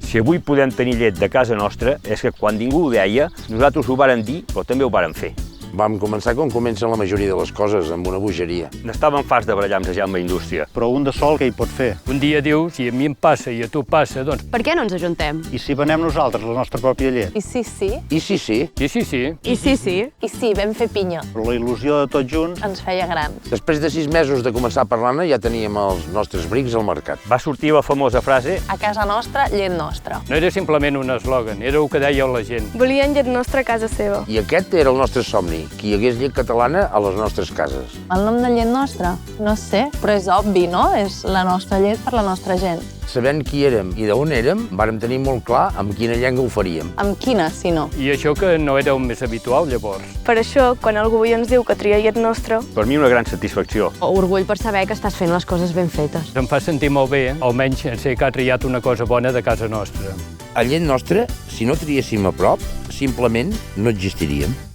Si avui podem tenir llet de casa nostra, és que quan ningú ho deia, nosaltres ho vàrem dir, però també ho vàrem fer. Vam començar com comencen la majoria de les coses, amb una bogeria. N'estàvem farts de barallar amb la Jaume Indústria. Però un de sol què hi pot fer? Un dia diu, si a mi em passa i a tu passa, doncs... Per què no ens ajuntem? I si venem nosaltres la nostra pròpia llet? I sí, sí. I sí, sí. I sí, sí. I sí, sí. I sí, vam fer pinya. Però la il·lusió de tots junts... Ens feia grans. Després de 6 mesos de començar a parlar-ne, ja teníem els nostres brics al mercat. Va sortir la famosa frase: A casa nostra, llet nostra. No era simplement un eslògan, era el que deia la gent. Volien llet nostra a casa seva. I aquest era el nostre somni, que hi hagués llet catalana a les nostres cases. El nom de llet nostra? No sé, però és obvi, no? És la nostra llet per la nostra gent. Sabent qui érem i d'on érem, vàrem tenir molt clar amb quina llengua ho faríem. Amb quina, si no? I això que no era el més habitual, llavors. Per això, quan algú avui ens diu que tria llet nostra, per mi una gran satisfacció. Orgull per saber que estàs fent les coses ben fetes. Em fa sentir molt bé, almenys sé que ha triat una cosa bona de casa nostra. A llet nostra, si no triéssim a prop, simplement no existiríem.